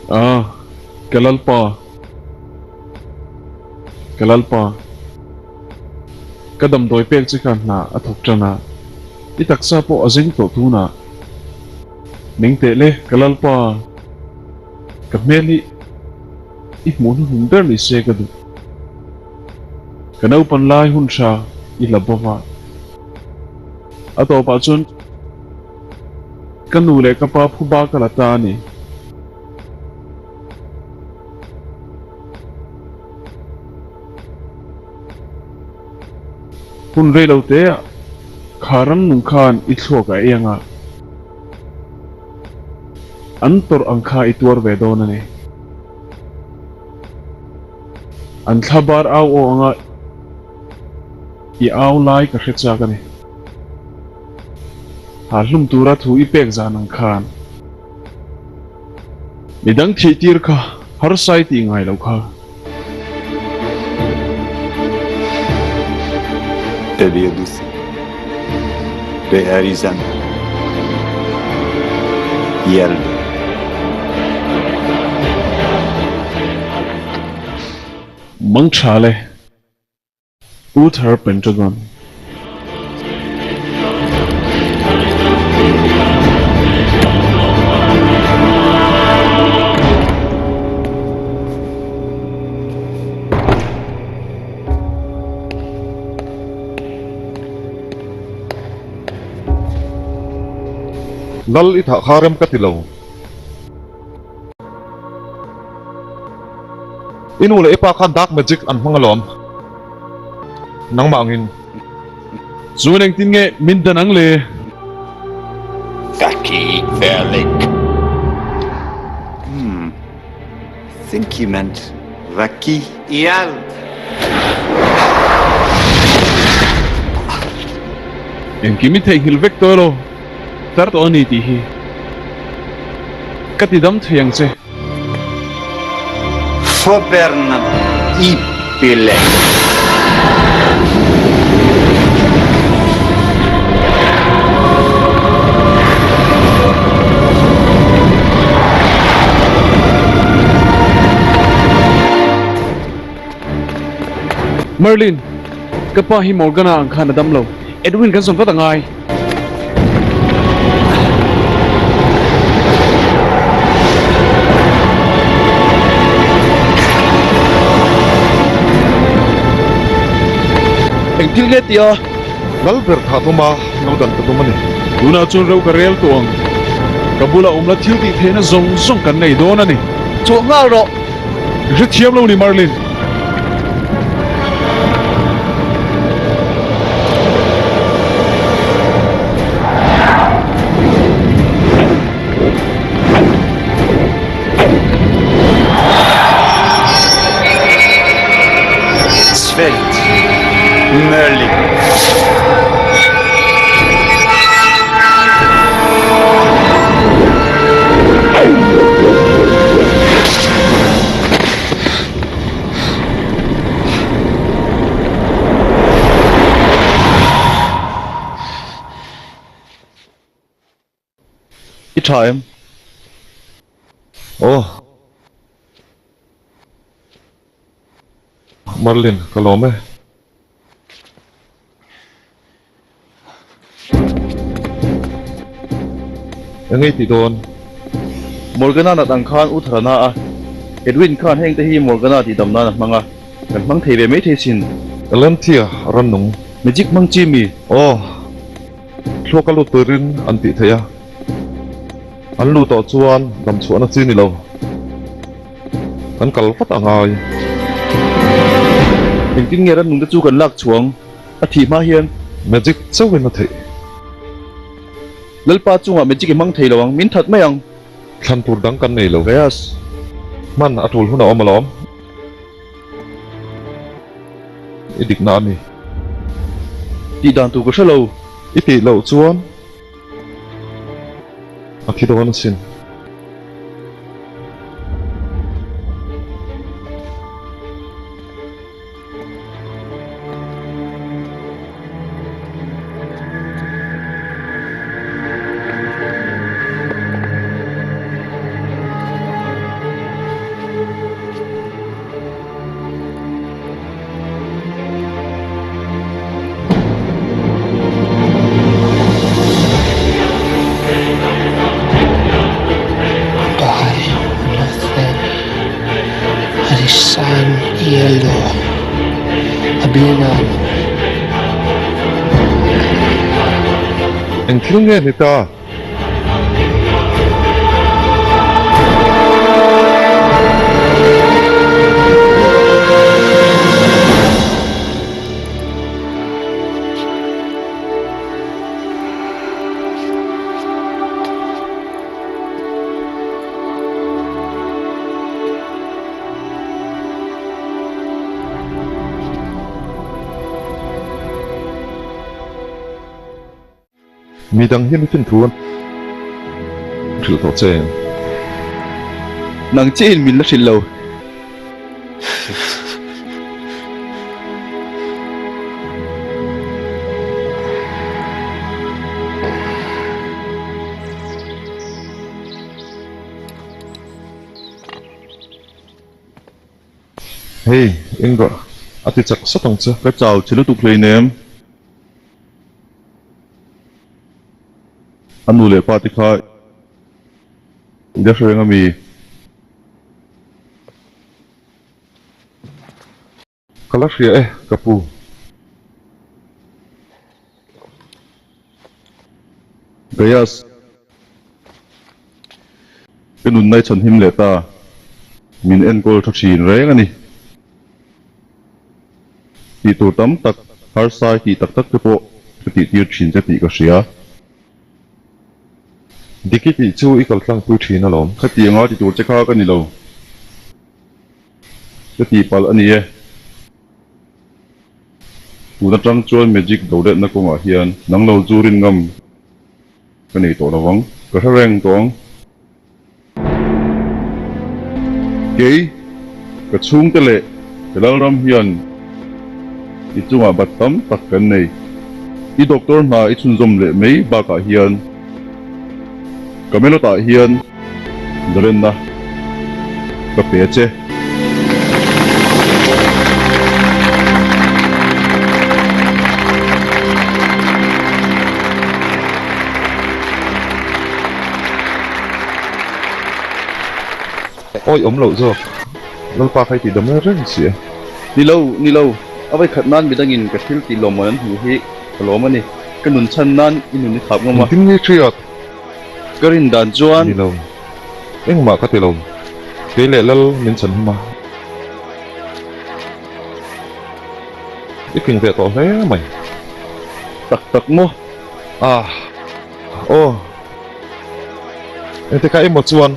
Ah, kalalpa. Kalalpa. Kadam doi pek chikan na athok chana. Itaksa po azing to tuna. Ning tele kalalpa. Kameli. Ihmun hundar ni segadu. Kanau panlai hun sha ilabawa. Ato pa chun kanule kapa phuba kalata ni. Hun rei lau te kharan nung khan ithloka enga. Antor angkha ituar vedona ne. An thabar au o anga I au lai ka khetsa ka ne. Ha hlum tura thu ipek zan ang khan. Midang thi tir kha har sai ti ngai lo kha. Ediyoruz. Ve erizem. Yerli. Mang chale. Uthar Pentagon. Lal itha kharem katilaw. Inule ipa khan dark magic an mangalom. Nang maangin. Zueneng tin nge mindan ang le. Vaki Verlik. Think he meant Vaki Ial. En kimi thei hil vek tolo. Tar to ani ti hi. Katidam theyang che. Fobernam Ipile. Merlin. Kapa hi Morgana ang khan adam lo. Edwin kan son patangai. Eng tilget ya. Lal ber thatuma naudan katumani. Tuna chun reu ka rel tuang. Kabula umla thil ti thena zong zong kan nei dona ni. Chu nga ro. Ri thiam lo ni Merlin. Merlin. Ichaem. Oh. Merlin, kalome. Ngay ti don. Morgana na tang khan uthrana a. Edwin khan heng te hi Morgana ti damna na manga. Kan mang thei ve mai thei sin. Alantia ranung. Magic mang chi mi. Oh. Lokalu turin anti thaya. Anlu to chuan dam chuan a chini lo. An kal pat angai. Eng kin nge ran nung te chu kan lak chuang. A thi ma hian Magic chawin a thei. lalpa chunga magic mang thei lawang min that mai ang. Thlan tur dang kan nei lo. Gayas. Man atul huna omalom. Idik na ni. Ti dan tu ko shalo. Iti lo chuan. Akidon sin. san yellow abinan anh thiếu nghe người ta mi đang hiên phiên thuần thử thọ chèn nàng trên mình là xin lâu hey anh gọi à thì chắc sắp tăng chưa cái chào chỉ là tụ play name anh nuôi lệ party khai giờ sẽ mi kalas ya kapu Gayas cái nụ này chân him lệ ta mình en call thật xin rẽ ngay thì tổ tắm tắc har sai thì tắc tắc cái bộ cái tỷ tiêu chín cái tỷ cái xía dikit ti chu ikal tlangpuiin alom cái tỷ ngõ thì tổ chắc cái này lâu cái tỷ pal anh ấy tụ nó trăng chuan magic đầu đệm nó cũng ở hiền nắng lâu durin ngầm cái này tổ là vắng cái thằng rèn toang cái chung cái lệ cái lao ram hiền ít chung à bắt tắm tắc cái này ít doctor mà ít chung zoom lệ mấy ba cả hiền cái mấy lo tại hiền rồi na cái bé chế ôi ống lẩu rồi lâu pa khai thì đấm nó rất xỉa ni lâu ở đây khát nan bị đang in cái thiếu thì lồng mà nó hi cái lồng mà này cái nụn chân nan in nụn tháp ngoma tin như triệt cái rin đàn đi chuan lâu anh mà có thể lâu cái lệ lâu mình chân mà ít kinh tế tỏ thế mày tắc mo à ô anh thấy cái một chuan